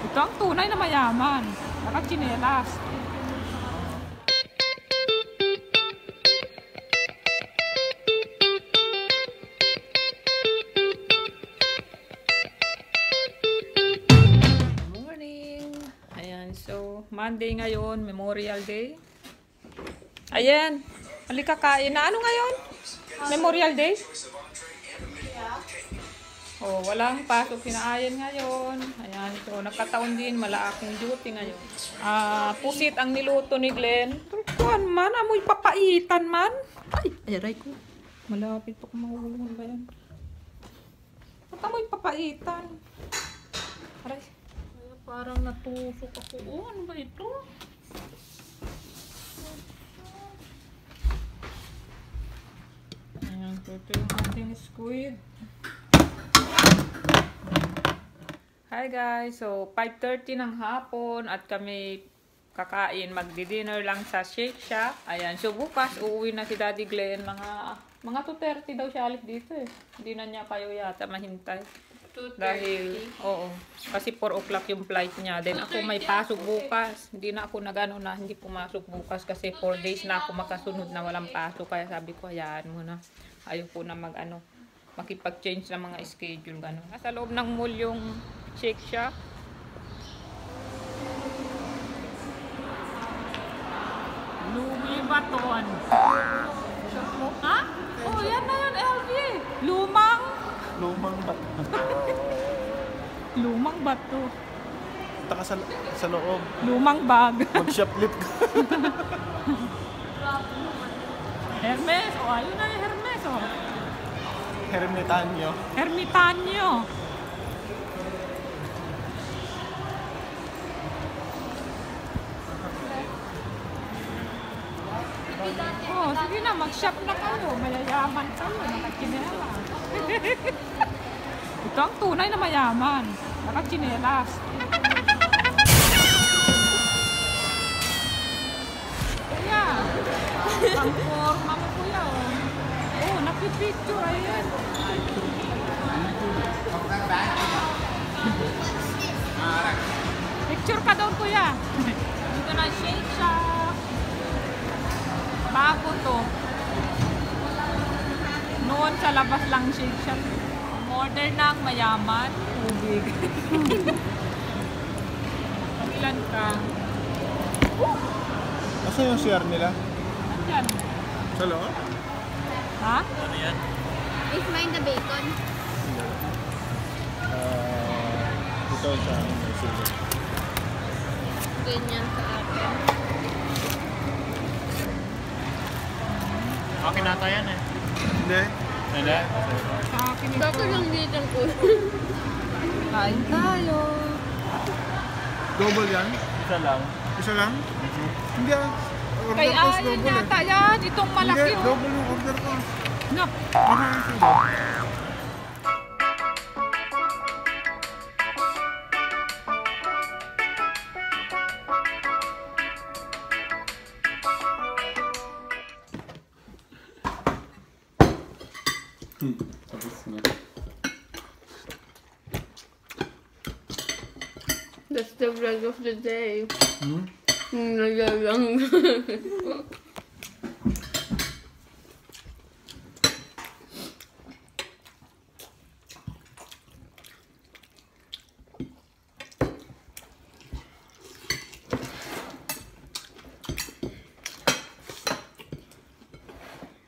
Ito ang tunay na mayaman. Nakachinelas. Morning! Ayan, so Monday ngayon, Memorial Day. Ayan, halika kain na. Ano ngayon? Memorial Day? Oh, walang pasok sinaayan ngayon. Ayan, so nakataon din, malaaking duty ngayon. Pusit ang niluto ni Glenn. Tuan man, amoy papaitan man. Ay, aray ko. Malapit pa kung mahulungan ba yan? Ba't amoy papaitan? Aray, parang natusok ako. Oh, ano ba ito? Ayan, ito yung ating squid. Hi guys! So, 5:30 ng hapon at kami kakain, magdi-dinner lang sa Shake Shack. Ayan, so bukas uuwi na si Daddy Glenn. Mga 2:30 daw siya alis dito eh. Hindi na niya kayo yata mahintay. 2:30? Dahil, oo. Kasi 4 o'clock yung flight niya. Then ako may pasok bukas. Hindi na ako hindi pumasok bukas kasi 4 days na ako makasunod na walang pasok. Kaya sabi ko, hayaan mo na. Ayaw ko na makipag-change ng mga schedule. Gano'n. Nasa loob ng mall yung Shake Shack. Louis Vuitton. Ha? Oh, yan na yun, LV. Lumang bato. Lumang bato. Taka sa loob. Lumang bag. Mag-shoplift ka. Hermes. Oh, ayun na yung Hermes. Oh. Hermitanyo. Oh, sige na, mag-shop na kayo. Mayayaman kayo. Nakachinelas. Ito ang tunay na mayaman. Nakachinelas. Kuya. Ang forma mo, kuya. Oh, napipicture. Ayan. Picture ka doon, kuya. Dito na Shake Shack. Bago to. Noon sa labas lang Shake Shack. Modern ng mayaman. Tubig. Ilan ka? Asa yung CR nila? Nandyan. Sa loob? Ha? Ano yan? Is mine the bacon? Ito sa sila. Ganyan sa akin. Okay na ata yan eh. Hindi. Hindi? Sa akin ito. Dito lang dito ko. Kain tayo. Double yan? Isa lang. Isa lang? Hindi ah. Order Kaya ko yun double yata yan. Itong malaki. Hindi, Oh. double yung order ko. Nap. Tapos na. That's the vlog of the day. Nagalang.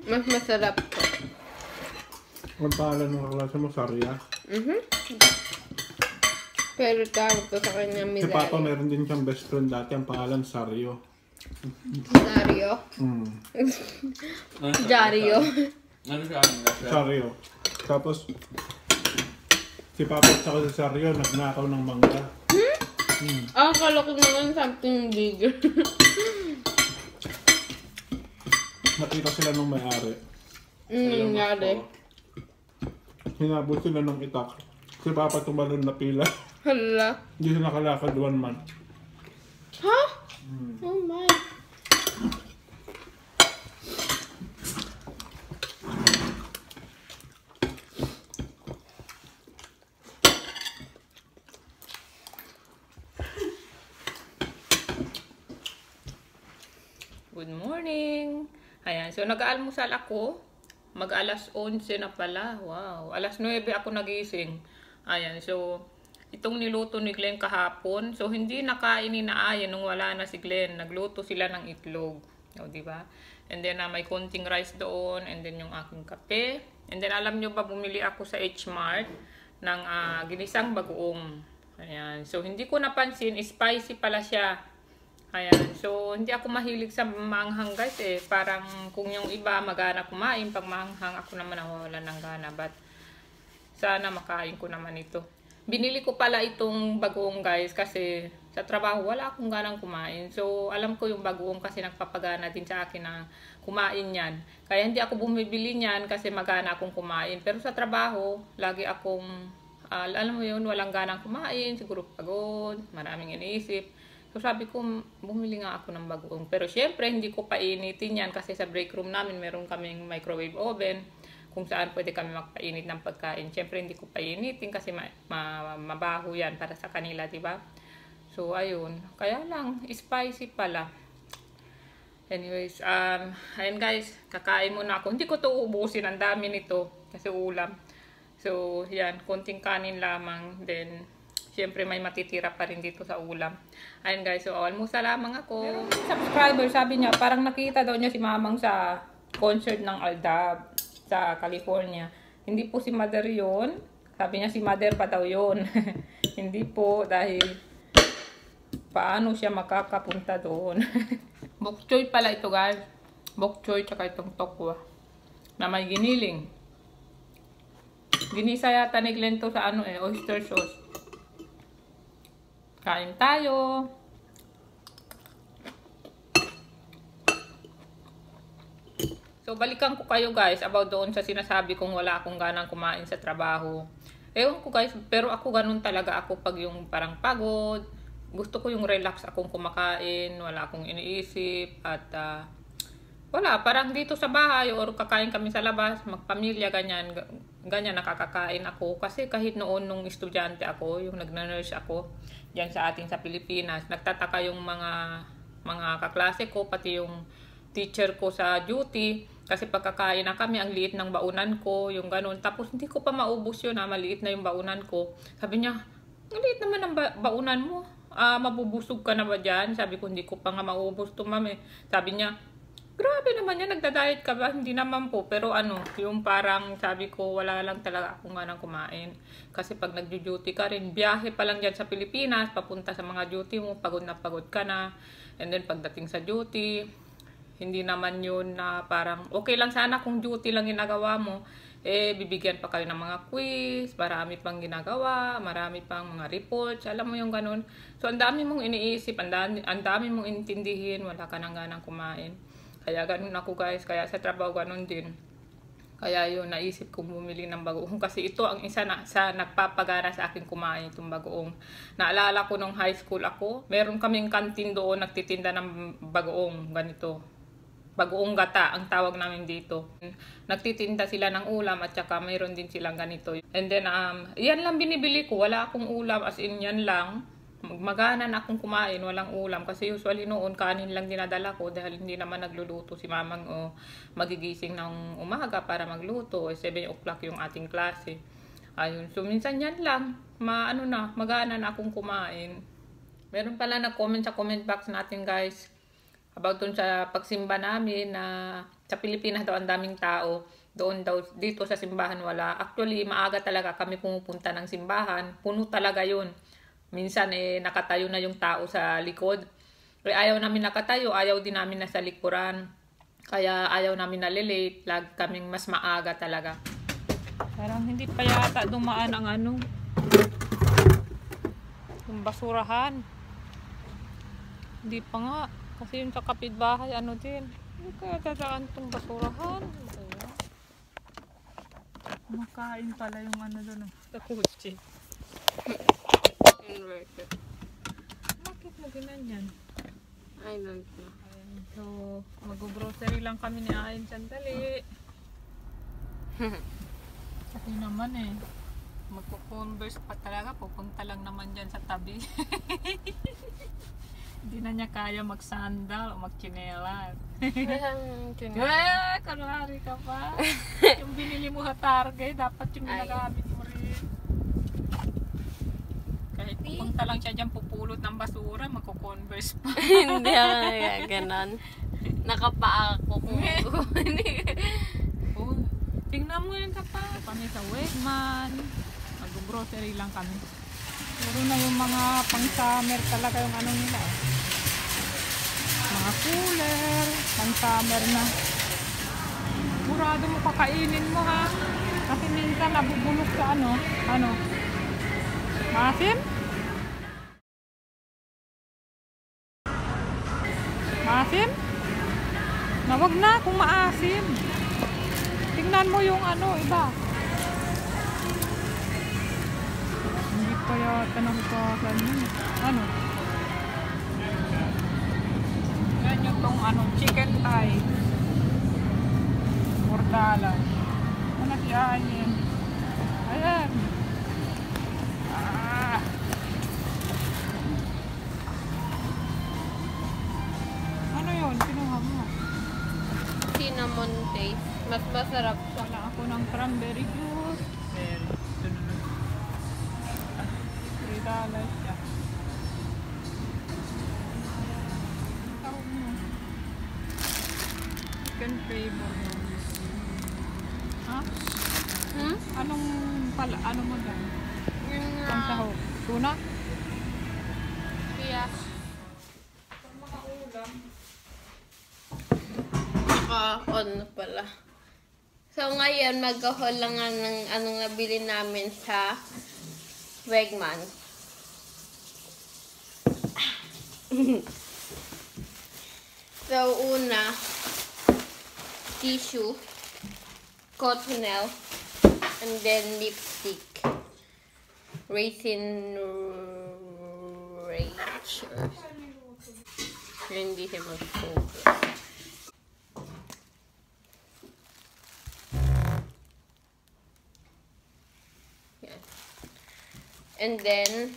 Mas masarap to. Ang pangalan ng klase mo, Sarya. Pero tawag ko sa kanya Si Milay. Papa meron din siyang best friend dati, ang pangalan Saryo. Dario. Dario. Ano siya? Saryo. Tapos, si Papa at saka si Saryo, nagnakaw ng mangga. Akala ko naman something bigger. Nakita sila nung may-ari. Nangyari. Hinabot sila ng itak. Si Papa tumalon na pila. Hala. Hindi sila nakalakad 1 month. Ha? Oh my. Good morning! Ayan, so nag-aalmusal ako. Mag-alas 11 na pala. Wow, alas 9 ako nagising. Ayan, so itong niluto ni Glenn kahapon. So hindi nakain ni Ayan nung wala na si Glenn. Nagluto sila ng itlog. O, diba? And then may konting rice doon. And then yung aking kape. And then alam nyo ba, bumili ako sa H-Mart ng ginisang bagoong. Ayan, so hindi ko napansin, spicy pala siya. Ayan, so hindi ako mahilig sa maanghang guys eh. Parang kung yung iba magana kumain, pag maanghang ako naman nawawala ng gana. But sana makain ko naman ito. Binili ko pala itong bagoong guys kasi sa trabaho wala akong ganang kumain. So alam ko yung bagoong kasi nagpapagana din sa akin na kumain yan. Kaya hindi ako bumibili niyan kasi magana akong kumain. Pero sa trabaho, lagi akong, alam mo yun, walang ganang kumain. Siguro pagod, maraming iniisip. So sabi ko, bumili nga ako ng bagoong. Pero syempre, hindi ko painitin yan kasi sa break room namin meron kaming microwave oven kung saan pwede kami magpainit ng pagkain. Syempre, hindi ko painitin kasi mabaho yan para sa kanila, diba? So, ayun. Kaya lang, spicy pala. Anyways, ayun guys, kakain muna ako. Hindi ko to ubusin, ang dami nito kasi ulam. So, yan, konting kanin lamang. Then, syempre may matitira pa rin dito sa ulam. Ayun guys, so almusal lamang ako. Pero subscriber, sabi niya, parang nakita daw niya si Mamang sa concert ng Aldab sa California. Hindi po si Mother yun. Sabi niya si Mother pa daw yun. Hindi po, dahil paano siya makakapunta doon. Bok choy pala ito guys. Bok choy tsaka itong tokwa na may giniling. Ginisa yata ni Glenn to sa oyster sauce. Kain tayo. So balikan ko kayo guys about doon sa sinasabi kong wala akong ganang kumain sa trabaho. Ewan ko guys, pero ako ganun talaga ako pag yung parang pagod. Gusto ko yung relax akong kumakain, wala akong iniisip at wala, parang dito sa bahay or kakain kami sa labas, magpamilya, ganyan nakakakain ako. Kasi kahit noon nung estudyante ako, yung nag-nurse ako diyan sa atin sa Pilipinas, nagtataka yung mga kaklase ko, pati yung teacher ko sa duty, kasi pagkakain na kami, ang liit ng baunan ko, yung ganun. Tapos hindi ko pa maubos yun, maliit na yung baunan ko. Sabi niya, ang liit naman ang baunan mo. Mabubusog ka na ba dyan? Sabi ko, hindi ko pa nga maubos to, ma'am eh. Sabi niya, grabe naman yan, nagda-diet ka ba? Hindi naman po. Pero yung parang sabi ko, wala lang talaga akong ganang kumain. Kasi pag nag-duty ka rin, biyahe pa lang dyan sa Pilipinas, papunta sa mga duty mo, pagod na pagod ka na. And then pagdating sa duty, hindi naman yun na parang, okay lang sana kung duty lang ginagawa mo. Bibigyan pa kayo ng mga quiz, marami pang ginagawa, marami pang mga reports, alam mo yung ganun. So, ang dami mong iniisip, ang dami mong intindihin, wala ka nang ganang kumain. Kaya ganun ako guys, kaya sa trabaho ganun din. Kaya yun, naisip kong bumili ng bagoong. Kasi ito ang isa sa nagpapagana sa akin kumain itong bagoong. Naalala ko nung high school ako, meron kaming kantin doon, nagtitinda ng bagoong, ganito. Bagoong gata, ang tawag namin dito. Nagtitinda sila ng ulam at saka mayroon din silang ganito. And then, yan lang binibili ko. Wala akong ulam, as in yan lang. Magana na akong kumain, walang ulam. Kasi usually noon, kanin lang dinadala ko dahil hindi naman nagluluto si Mamang o magigising ng umaga para magluto. 7 o'clock yung ating klase. Ayun, so minsan yan lang. Magana na akong kumain. Meron pala nag-comment sa comment box natin guys about dun sa pagsimba namin na sa Pilipinas daw ang daming tao. Doon daw, dito sa simbahan wala. Actually, maaga talaga kami pumupunta ng simbahan. Puno talaga yun. Minsan nakatayo na yung tao sa likod. Ayaw namin nakatayo, ayaw din namin nasa likuran. Kaya ayaw namin nalilate. Lagi kaming mas maaga talaga. Parang hindi pa yata dumaan ang yung basurahan. Hindi pa nga. Kasi yung sa kapitbahay, din. Hindi kaya dadaan itong basurahan. Makain pala yung doon. Sa kutsi. Inverted. Bakit mo ginanyan? I don't know. Ayan, so, mag-grocery lang kami ni Ayn sandali. Kasi naman magpo-converse pa talaga. Pupunta lang naman dyan sa tabi. Hindi na niya kaya mag-sandal o mag-chinelas. Isang chinelas. Eh, kunwari ka pa. Yung binili mo sa Target, dapat yung ginagamit mo rin. Kahit pupunta lang siya dyan, pupulot ng basura, magko-converse pa. Hindi ako ganon. Nakapaa ako kung Oh, tingnan mo yan kapag. Kami sa Wegman. Mag-grocery lang kami. Puro na yung mga pang-summer talaga yung ano nila. Mga cooler, pang-summer na. Murado mo kakainin mo ha. Kasi minsan nabubulok sa ano. Maasim? Maasim? Nawag na kung maasim. Tingnan mo yung iba. Hindi pa yata nakikasan yun. Ano? Yan yung tong chicken thigh. Mordala. Ano si Ayen? Ayan. Ano yun? Kinuha mo. cinnamon taste. Mas masarap siya. Wala ako ng cranberry juice. Berry. Ito na lang. $3 siya. Tawag mo. Chicken flavor mo. Ha? Ano mo dyan? Yung Pansahog. Tuna? Yes. Mga ulam. Naka-on pala. So ngayon, mag-haul lang nga ng anong nabili namin sa Wegman. So una, tissue, cottonelle, and then lipstick. Raisin Rachel. Hindi siya mag-focus. Yan. And then,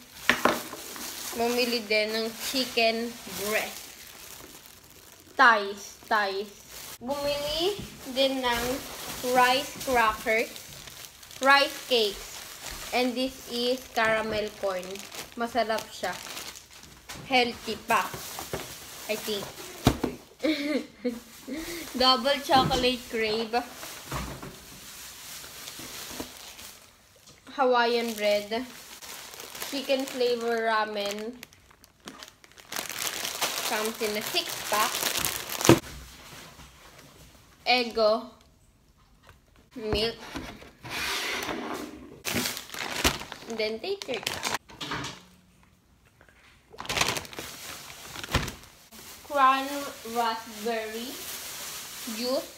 mamili din ng chicken breast. Thighs. Bumili din ng rice crackers, rice cakes, and this is caramel corn. Masarap siya. Healthy pa, I think. Double chocolate crave, Hawaiian bread, chicken flavor ramen, comes in a 6-pack, Eggo, milk, and then take your time. Cran raspberry juice.